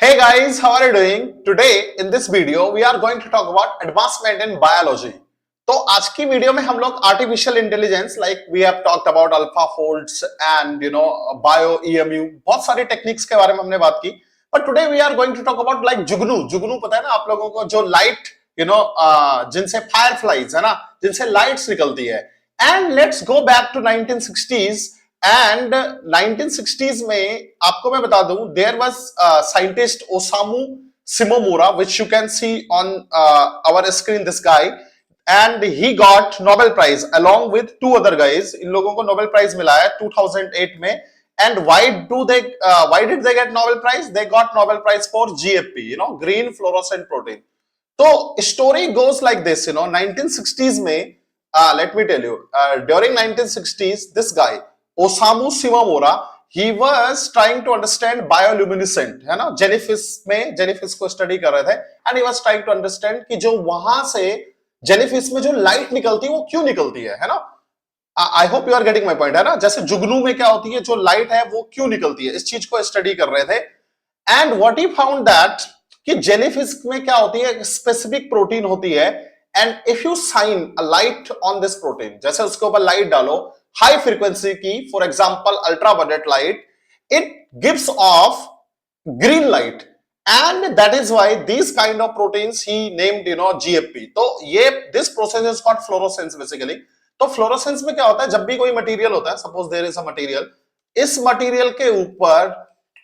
Hey guys, how are you doing? Today in this video we are going to talk about advancement in biology. तो आज की video में हम लोग artificial intelligence like we have talked about alpha folds and bio EMU बहुत सारी techniques के बारे में हमने बात की. But today we are going to talk about like जुगनू. जुगनू पता है ना आप लोगों को, जो लाइट जिनसे फायर फ्लाइज है ना, जिनसे लाइट्स निकलती है. And let's go back to 1960s. And 1960s में आपको मैं बता दूं, there was scientist Osamu Shimomura, which you can see on our screen, this guy, and he got Nobel prize along with two other guys. इन लोगों को Nobel prize मिला है 2008 में. And why did they get Nobel Prize? They got Nobel Prize for GFP, green fluorescent protein. तो story goes like this, 1960s में, let me tell you, during 1960s, this guy Osamu Shimomura, he was trying to understand bioluminescent, है ना, jellyfish को study कर रहे थे. And he was trying to understand कि जो वहां से जेलीफिश में जो लाइट निकलती है वो क्यों निकलती है ना. I hope you are getting my point, है ना. जैसे जुगनू में क्या होती है, जो लाइट है वो क्यों निकलती है, इस चीज को स्टडी कर रहे थे. And what he found that कि जेलीफिश में क्या होती है, स्पेसिफिक प्रोटीन होती है. And if you shine a light on this protein, जैसे उसके ऊपर लाइट डालो हाई फ्रीक्वेंसी की, for example ultraviolet light, it gives off green light. And that is why this kind of proteins he named GFP. तो ये this process is called fluorescence basically. तो fluorescence में क्या होता है, जब भी कोई मटेरियल होता है, suppose there is a material, इस मटेरियल के ऊपर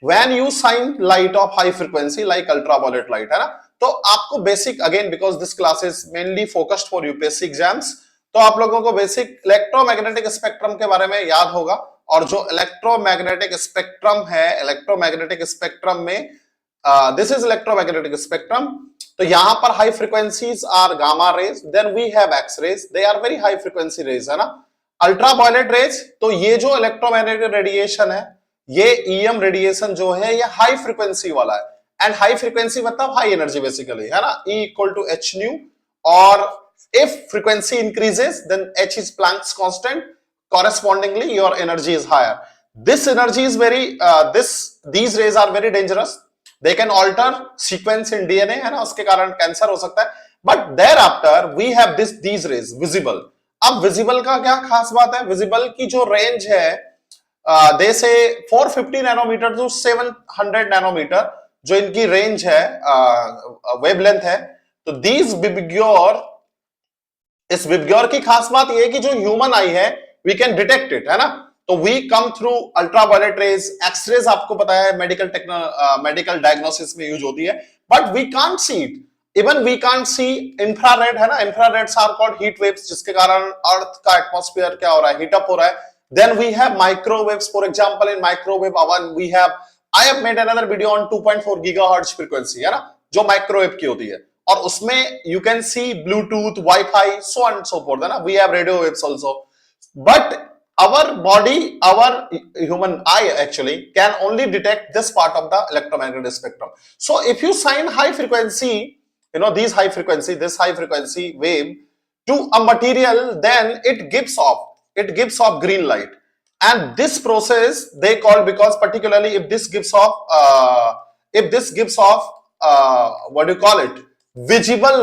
when you shine light of high frequency like ultraviolet light, है ना. तो आपको basic, again because this class is mainly focused for UPSC exams, तो आप लोगों को बेसिक इलेक्ट्रोमैग्नेटिक स्पेक्ट्रम के बारे में याद होगा. और जो इलेक्ट्रोमैग्नेटिक स्पेक्ट्रम है, इलेक्ट्रोमैग्नेटिक स्पेक्ट्रम में दिस इज इलेक्ट्रोमैग्नेटिक स्पेक्ट्रम. तो यहां पर high frequencies are gamma rays, then we have X rays, they are very high frequency rays, है ना. अल्ट्रावायलेट रेज, तो ये जो इलेक्ट्रोमैग्नेटिक रेडिएशन है, ये ईएम रेडिएशन जो है, ये हाई फ्रीक्वेंसी वाला है. एंड हाई फ्रीक्वेंसी मतलब हाई एनर्जी बेसिकली, है ना. E equal to H nu, और if frequency increases then h is Planck's constant, correspondingly your energy is higher. This energy is very these rays are very dangerous, they can alter sequence in DNA, है ना, उसके कारण cancer हो सकता है. but thereafter we have these rays visible. अब visible का क्या खास बात है, visible की जो रेंज है, दे से 450 नैनोमीटर टू 700 नैनोमीटर जो इनकी रेंज है, वेवलेंथ है. तो these विबग्योर, इस विबग्योर की खास बात यह है कि जो ह्यूमन आई है, वी कैन डिटेक्ट इट, है ना. तो we come through ultraviolet rays, X rays आपको पता है मेडिकल डायग्नोसिस में यूज होती है, but we can't see it. Even we can't see infrared, है ना. Infrareds are called heat waves, जिसके कारण अर्थ का एटमॉस्फेयर क्या हो रहा है, हीट अप हो रहा है. Then we have microwaves, for example in microwave oven we have, I have made another video on 2.4 gigahertz frequency, है ना, जो माइक्रोवेव की होती है. और उसमें you can see Bluetooth, WiFi, so and so forth, है ना. We have radio waves also. But our body, our human eye actually can only detect this part of the electromagnetic spectrum. So if you shine high frequency, this high frequency wave to a material, then it gives off green light. And this process they call, because particularly if this gives off what do you call it, visible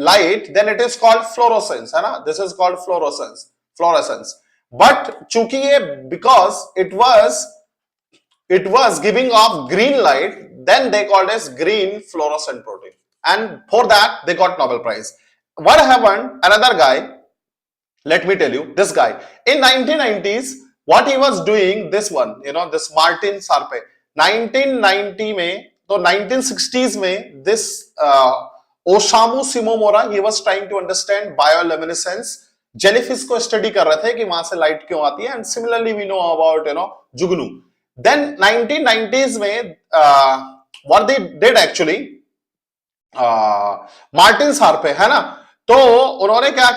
light, then it is called fluorescence, है ना. this is called fluorescence. but चूंकि ये, because it was giving off green light, then they called as green fluorescent protein, and for that they got Nobel Prize. What happened, another guy, let me tell you, this guy in 1990s, what he was doing, this one, this Martin Sarpe, 1990 में, तो 1960s में this Osamu Shimomura, he was trying to understand bioluminescence. Jellyfish को study कर रहे थे कि वहां से लाइट क्यों आती है. And similarly we know about जुगनू. देन 1990s में what they did actually, Martin Chalfie, है ना. तो उन्होंने क्या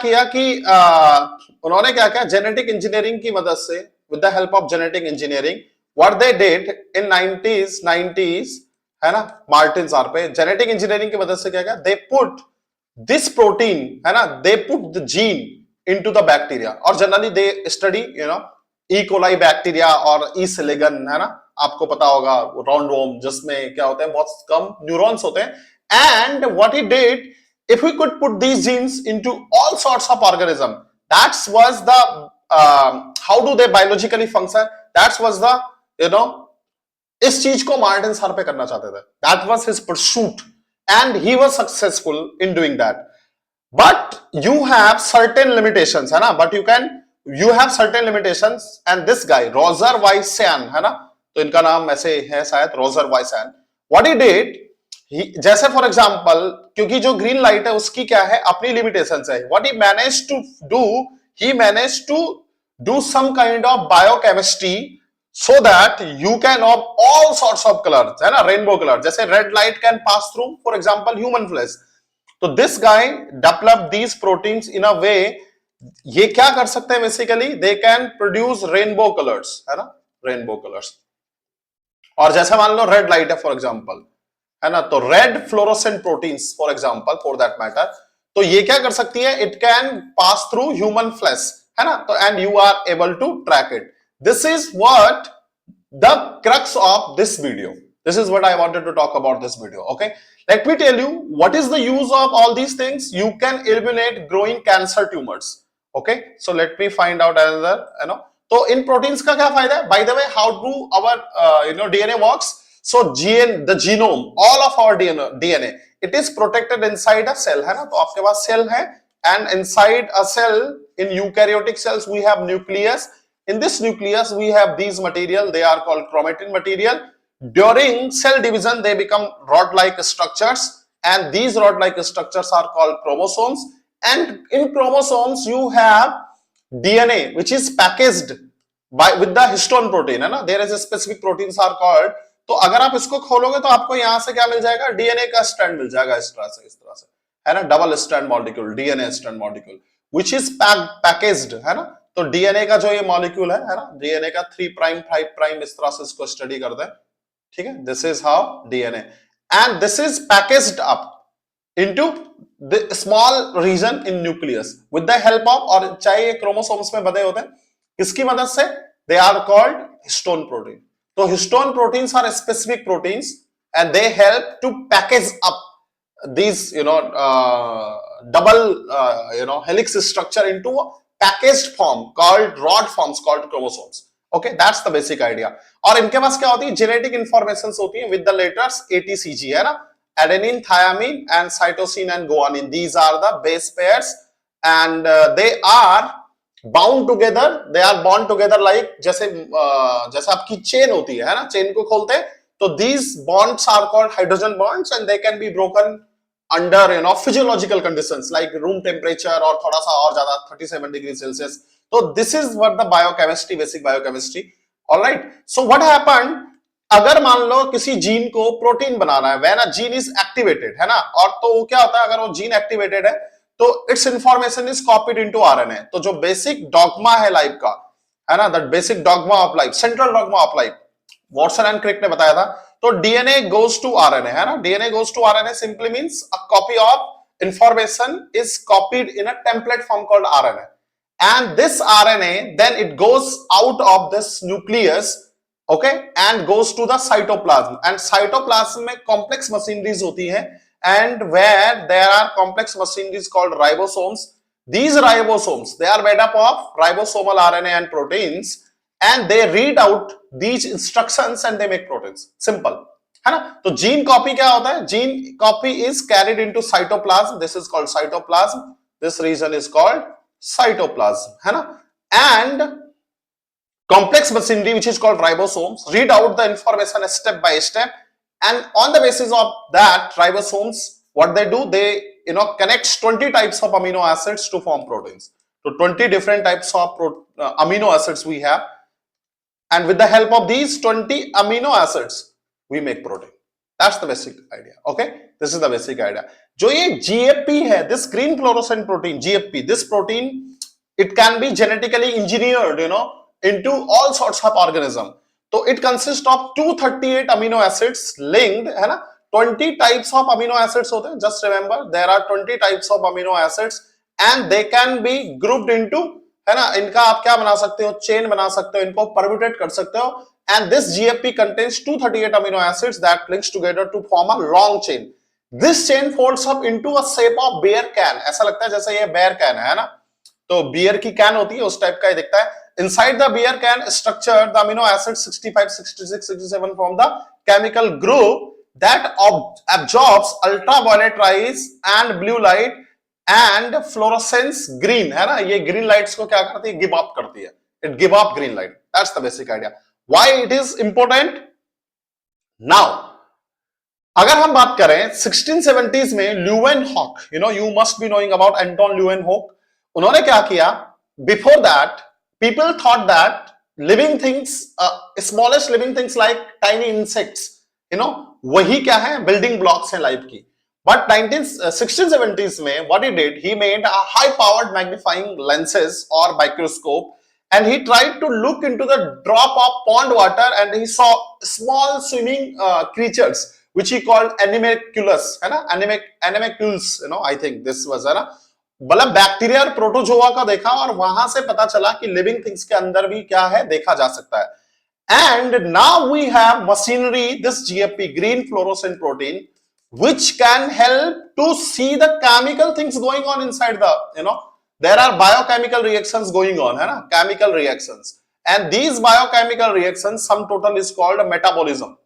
किया जेनेटिक इंजीनियरिंग की मदद से, with the help of genetic engineering, what they did in 90s, है ना, मार्टिन सार्पे जेनेटिक इंजीनियरिंग की मदद से क्या किया, दे पुट दिस प्रोटीन, है ना, they put the gene into the bacteria. और generally they study E coli bacteria और ई सिलिगन, है ना, आपको पता होगा राउंडवॉर्म, जिसमें क्या होते हैं, बहुत कम न्यूरॉन्स होते हैं। And what he did, if we could put these genes into all sorts of organism, that was the how do they biologically function, that was the, you know, इस चीज को मार्टिन सर पे करना चाहते थे, that was his pursuit and he was successful in doing that. But you have certain limitations, है ना, but you have certain limitations, and this guy Roger Weissan, है ना, तो इनका नाम ऐसे है शायद, Roger Weissan, what he did, जैसे फॉर एग्जाम्पल, क्योंकि जो ग्रीन लाइट है उसकी क्या है, अपनी लिमिटेशंस है, what he managed to do, he managed to do some kind of biochemistry so that you can of all sorts of colours, है ना, रेनबो कलर, जैसे red light can pass through for example human flesh. तो this guy develop these proteins in a way, ये क्या कर सकते हैं basically, they can produce rainbow colours, है ना, रेनबो कलर्स। और जैसे मान लो रेड लाइट है फॉर एग्जाम्पल, है ना, तो red fluorescent proteins for example, for that matter, तो ये क्या कर सकती है, it can pass through human flesh, है ना, तो and you are able to track it. This is what the crux of this video, this is what I wanted to talk about this video. Okay, let me tell you what is the use of all these things, you can eliminate growing cancer tumours. Okay, so let me find out another, you know, तो इन proteins का क्या फायदा है, by the way, how do our DNA works. So the genome, all of our DNA, it is protected inside a cell, है ना, तो आपके पास सेल है, and inside a cell, in eukaryotic cells, we have nucleus. In this nucleus, we have these material, they are called chromatin material. During cell division, they become rod-like structures, and these rod-like structures are called chromosomes. And in chromosomes, you have DNA, which is packaged with the histone protein, है ना, there is a specific proteins are called, तो अगर आप इसको खोलोगे तो आपको यहां से क्या मिल जाएगा, डीएनए का स्ट्रैंड मिल जाएगा, इस तरह से, है ना, double strand molecule, DNA strand molecule, which is packaged, है ना, तो डीएनए का जो ये मॉलिक्यूल है ना, डीएनए का 3 प्राइम 5 प्राइम, इस तरह से इसको स्टडी करते हैं, ठीक है, this is how DNA, and this is packaged up into the small region in nucleus with the help of, और चाहे ये क्रोमोसोम्स में बंधे होते हैं, किसकी मदद से, they are called histone protein. So histone proteins are specific proteins, and they help to package up these, double, helix structure into a packaged form called rod forms called chromosomes. Okay, that's the basic idea. और इनके पास क्या होती है, genetic informations होती है with the letters ATCG, है ना, adenine, thymine, and cytosine and guanine. These are the base pairs, and they are bound together, they are bond together like, जैसे जैसे आपकी चेन होती है ना, चेन को खोलते हैं, तो these bonds are called hydrogen bonds, and they can be broken under physiological conditions like room temperature और थोड़ा सा और ज्यादा 37 डिग्री सेल्सियस। तो this is what the biochemistry, basic biochemistry. Alright, so what happened, अगर मान लो किसी जीन को प्रोटीन बनाना है, when a gene is activated, है ना, और तो वो क्या होता है, अगर वो जीन एक्टिवेटेड है तो its information is copied into RNA. तो जो बेसिक डॉगमा है लाइफ का, है ना, that basic dogma of life, central dogma of life, Watson and Crick ने बताया था। तो डीएनए गोज टू आरएनए, है ना, DNA goes to RNA simply means a copy of information is copied in a template form called RNA, and this RNA then it goes out of this nucleus, okay, and goes to the cytoplasm, and cytoplasm में complex machineries होती है, and where there are complex machineries called ribosomes. These ribosomes, they are made up of ribosomal RNA and proteins, and they read out these instructions and they make proteins. Simple, है ना। तो gene copy क्या होता है, gene copy is carried into cytoplasm, this is called cytoplasm, this region is called cytoplasm, है ना, and complex machinery which is called ribosomes read out the information step by step. And on the basis of that, ribosomes, what they do, they connects 20 types of amino acids to form proteins. So 20 different types of amino acids we have, and with the help of these 20 amino acids, we make protein. That's the basic idea. Okay, this is the basic idea. जो ये GFP है, this green fluorescent protein, GFP, this protein, it can be genetically engineered, into all sorts of organism. तो it consist of 238 amino acids linked, है ना, 20 types of amino acids होते हैं, just remember there are 20 types of amino acids, and they can be grouped into, है ना, इनका आप क्या बना सकते हो, चेन बना सकते हो, इनको परम्यूटेट कर सकते हो, and this GFP contains 238 amino acids that links together to form a long chain. This chain folds up into a shape of bear can. ऐसा लगता है जैसे ये bear can है ना, तो बियर की कैन होती है उस टाइप का ही दिखता है. Inside the beer can structure, the amino acids 65, 66, 67 form the chemical group that absorbs ultraviolet rays and blue light and fluorescence green, है ना, ये green lights को क्या करती है, give up करती है. It give up green light. That's the basic idea. Why it is important? Now, अगर हम बात करें 1670s में Leeuwenhoek, you must be knowing about Anton Leeuwenhoek. उन्होंने क्या किया? Before that, people thought that living things, smallest living things like tiny insects, वही क्या है, building blocks हैं लाइफ की. But 1670s में what he did, he made a high-powered magnifying lenses or microscope, and he tried to look into the drop of pond water, and he saw small swimming creatures which he called animalcules, है ना, animalcules, I think this was, है ना, मतलब bacteria और protozoa का देखा और वहां से पता चला कि लिविंग थिंग्स के अंदर भी क्या है, देखा जा सकता है. And now we have machinery, this GFP, green fluorescent protein, which can help to see the chemical things going on inside the, there are biochemical reactions going on, है ना, chemical reactions, and these biochemical reactions sum total is called metabolism.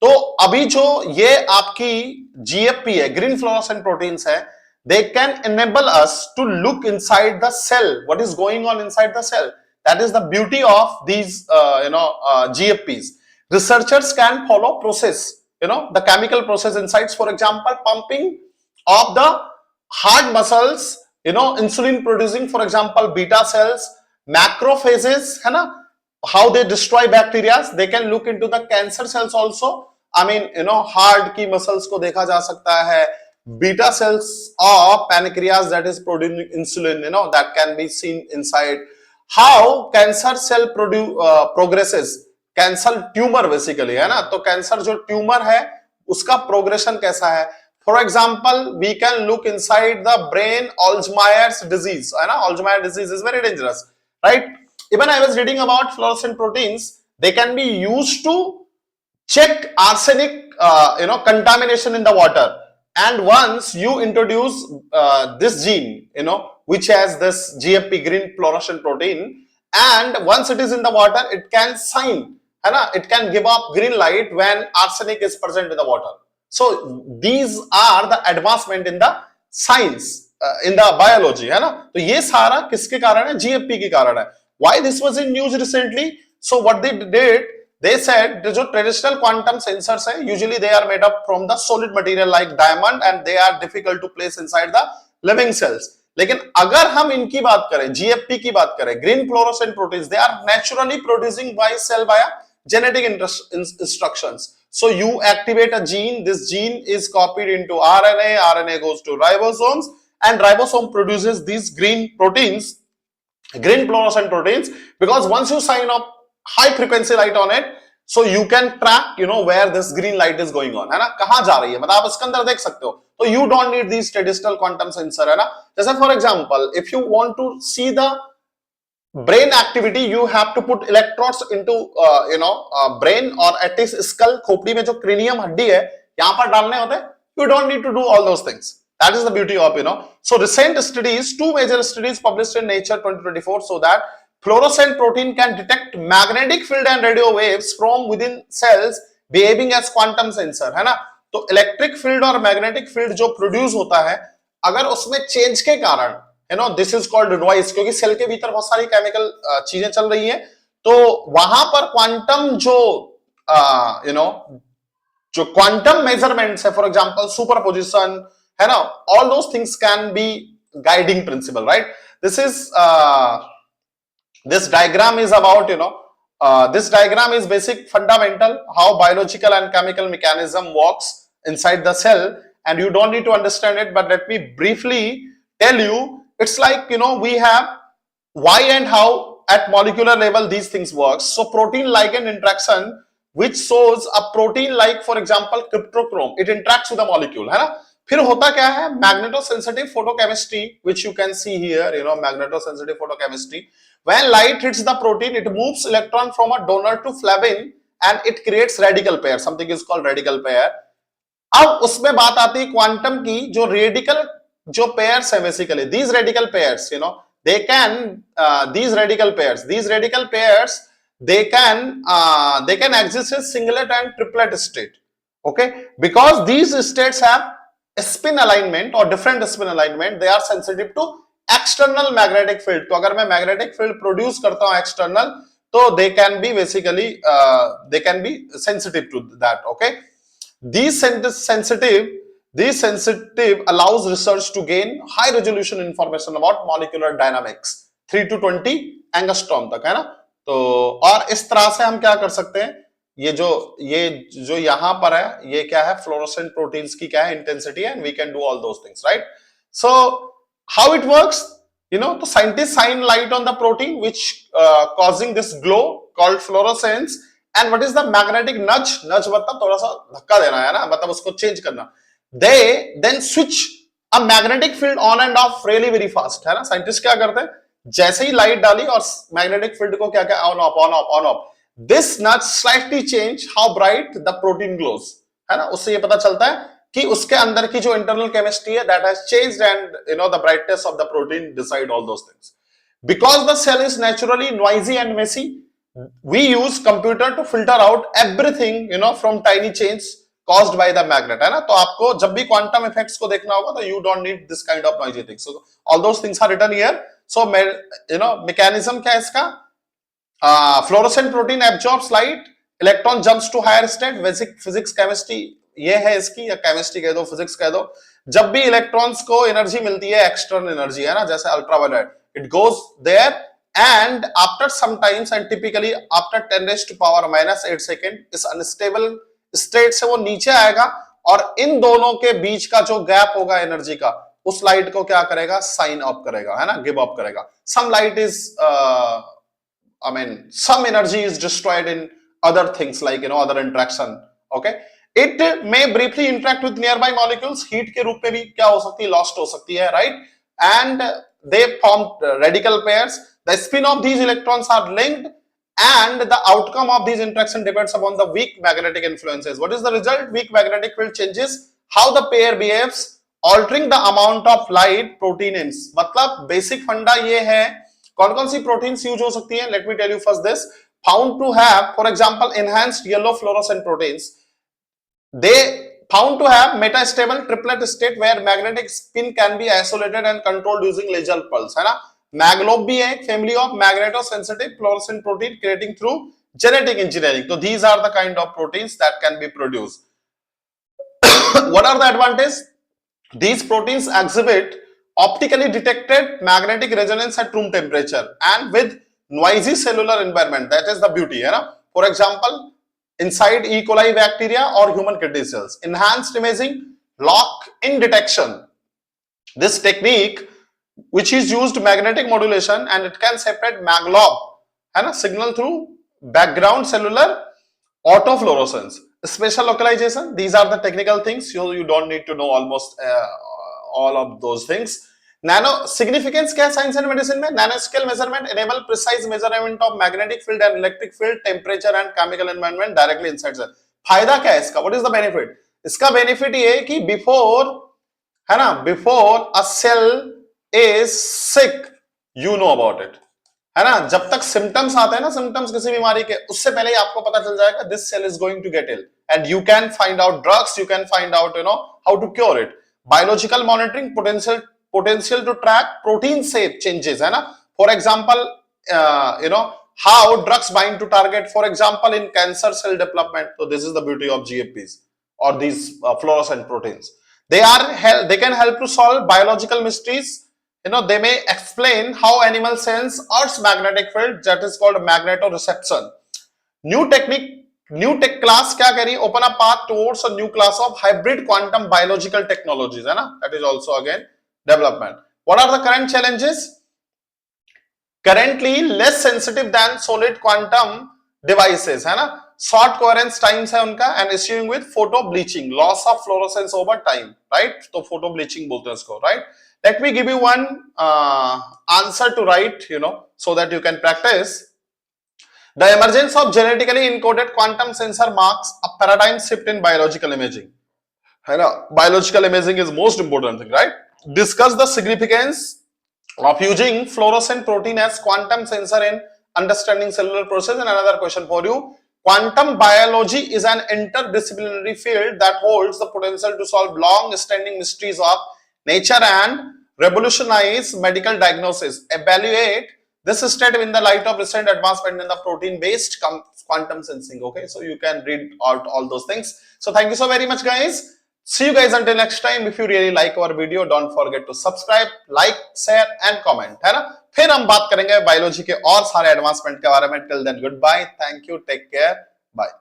तो अभी जो ये आपकी GFP है, green fluorescent proteins है, they can enable us to look inside the cell, what is going on inside the cell. That is the beauty of these GFPs. Researchers can follow process, the chemical process inside, for example, pumping of the hard muscles, insulin producing, for example, beta cells, macrophages, है ना, how they destroy bacteria. They can look into the cancer cells also. I mean, hard की muscles को देखा जा सकता है. Beta cells of pancreas that is producing insulin, that can be seen inside. How cancer cell progresses, cancer tumour basically है ना, तो cancer जो ट्यूमर है उसका प्रोग्रेशन कैसा है. For example we can look inside the brain Alzheimer's disease, है ना, Alzheimer's disease is very dangerous, right? Even I was reading about fluorescent proteins, they can be used to check arsenic contamination in the water. And once you introduce this gene, which has this GFP, green fluorescent protein, and once it is in the water, it can sign, है ना, it can give up green light when arsenic is present in the water. So these are the advancement in the science, in the biology, है ना. तो ये सारा किसके कारण है, GFP के कारण है. Why this was in news recently? So what they did, they said जो traditional quantum sensors है, usually they are made up from the solid material like diamond, and they are difficult to place inside the living cells. लेकिन अगर हम इनकी बात करें, GFP की बात करें, green fluorescent proteins, they are naturally producing by cell via genetic instructions. So you activate a gene, this gene is copied into RNA, RNA goes to ribosomes, and ribosome produces these green proteins, green fluorescent proteins, because once you sign up high frequency light on it, so you can track, where this green light is going on, है ना, कहाँ जा रही है, मतलब आप इसके अंदर देख सकते हो. तो you don't need these traditional quantum sensor, है ना. जैसे for example, if you want to see the brain activity, you have to put electrodes into brain or at least skull, खोपड़ी में जो cranium हड्डी है यहाँ पर डालने होते हैं. You don't need to do all those things. That is the beauty of, So recent studies, two major studies published in Nature 2024, so that fluorescent protein can detect magnetic field and radio waves from within cells behaving as quantum sensor, है ना. तो electric field और magnetic field जो produce होता है, अगर उसमें change के कारण, दिस इज कॉल्ड नॉइज, क्योंकि सेल के भीतर बहुत सारी केमिकल चीजें चल रही हैं, तो वहां पर क्वांटम जो क्वांटम मेजरमेंट्स है, फॉर एग्जांपल सुपरपोजिशन, है ना, all those things can be guiding principal, right. This diagram is about, this diagram is basic fundamental how biological and chemical mechanism works inside the cell, and you don't need to understand it, but let me briefly tell you. It's like, we have why and how at molecular level these things work. So protein ligand interaction, which shows a protein like, for example, cryptochrome, it interacts with the molecule, है ना. फिर होता क्या है, मैग्नेटोसेंसिटिव photochemistry, which you can see here, magnetosensitive photochemistry. When light hits the protein, it moves electron from a donor to flavin and it creates radical pair. Something is called radical pair. अब उसमें बात आती है quantum की, जो radical जो pairs है, basically these radical pairs, they can these radical pairs they can exist in singlet and triplet state. Okay, because these states have spin alignment or different spin alignment, they are sensitive to external magnetic field. तो अगर मैं magnetic field produce करता हूं external, तो they can be basically sensitive to that. Okay, these sensitive allows research to gain high resolution information about molecular dynamics 3 to 20 angstrom तक, है ना. तो और इस तरह से हम क्या कर सकते हैं, ये जो यहां पर है, ये क्या है, फ्लोरोसेंट प्रोटीन्स की क्या है इंटेंसिटी है, and we can do all those things, right. So how it works, तो scientist shine light on the protein which causing this glow called fluorescence. And what is the magnetic nudge? Nudge मतलब थोड़ा सा धक्का देना, है ना, मतलब उसको चेंज करना. They then switch a magnetic field on and off really very fast, है ना. साइंटिस्ट क्या करते हैं, जैसे ही लाइट डाली और मैग्नेटिक फील्ड को क्या on off, this nudge slightly change how bright the protein glows, है ना. उससे ये पता चलता है कि उसके अंदर की जो इंटरनल केमिस्ट्री है that has changed, and the brightness of the protein decide all those things. Because the cell is naturally noisy and messy, we use computer to filter out everything from tiny change caused by the magnet, है ना. तो आपको जब भी quantum effects को देखना होगा तो you don't need this kind of noisy things. So all those things are written here. So mechanism क्या है इसका, fluorescent protein absorbs light, electron jumps to higher state. Basic physics chemistry ये है इसकी, या केमिस्ट्री कह दो, फिजिक्स कह दो. जब भी इलेक्ट्रॉन्स को एनर्जी मिलती है, एक्सटर्नल एनर्जी, है ना, जैसे ultraviolet, it goes there and after some times and typically after 10 raised to power minus 8 second इस unstable स्टेट से वो नीचे आएगा, और इन दोनों के बीच का जो गैप होगा एनर्जी का, उस लाइट को क्या करेगा, साइन ऑफ करेगा, है ना, गिव अप करेगा. Some light is some energy is destroyed in other things like other interaction. Okay, it may briefly interact with nearby molecules. Heat के रूप में भी क्या हो सकती है, lost हो सकती है, right. And they form radical pairs. The spin of these electrons are linked, and the outcome of these interaction depends upon the weak magnetic influences. What is the result? Weak magnetic field changes how the pair behaves, altering the amount of light protein emits. मतलब basic फंडा ये है. कौन-कौन सी proteins use हो सकती हैं? Let me tell you first this. Found to have, for example, enhanced yellow fluorescent proteins. They found to have metastable triplet state where magnetic spin can be isolated and controlled using laser pulse, है ना. मैग्लोब भी है एक family of magnetosensitive fluorescent protein creating through genetic engineering. तो these are the kind of proteins that can be produced. What are the advantages? These proteins exhibit optically detected magnetic resonance at room temperature and with noisy cellular environment. That is the beauty, है ना. For example, inside E. coli bacteria or human kidney cells. Enhanced imaging, lock-in detection. This technique, which is used magnetic modulation, and it can separate maglob, है ना, signal through background cellular autofluorescence. Special localization, these are the technical things, you don't need to know almost all of those things. Nano significance क्या है science and medicine में? Nano scale measurement enable precise measurement of magnetic field and electric field, temperature and chemical environment directly inside cell. फायदा क्या है इसका? What is the benefit? इसका benefit ये है कि बिफोर, है ना, before a cell is sick, you know about it, है ना. जब तक सिम्टम्स आते हैं ना, सिम्टम्स किसी बीमारी के, उससे पहले ही आपको पता चल जाएगा this cell is going to get ill, and you can find out drugs, you can find out how to cure it. Biological monitoring, potential to track protein shape changes, है ना. For example, how drugs bind to target, for example in cancer cell development. So this is the beauty of GFPs or these fluorescent proteins. They can help to solve biological mysteries. They may explain how animal sense Earth's magnetic field, that is called magnetoreception. New tech class क्या कह रही है? Open a path towards a new class of hybrid quantum biological technologies, है ना. That is also again development. What are the current challenges? Currently less sensitive than solid quantum devices, है ना. Short coherence times है उनका, and issuing with photobleaching, loss of fluorescence over time, right? तो photobleaching बोलते हैं इसको, right? Let me give you one answer to write, so that you can practice. The emergence of genetically encoded quantum sensor marks a paradigm shift in biological imaging. है ना? Biological imaging is most important thing, right? Discuss the significance of using fluorescent protein as quantum sensor in understanding cellular process. And another question for you: quantum biology is an interdisciplinary field that holds the potential to solve long-standing mysteries of nature and revolutionize medical diagnosis. Evaluate this step in the light of recent advancement in the protein-based quantum sensing. Okay, so you can read out all those things. So thank you so very much, guys. See you guys until next time. If you really like our video, don't forget to subscribe, like, share and comment. है ना? फिर हम बात करेंगे biology के और सारे advancement के बारे में. Till then, goodbye. Thank you. Take care. Bye.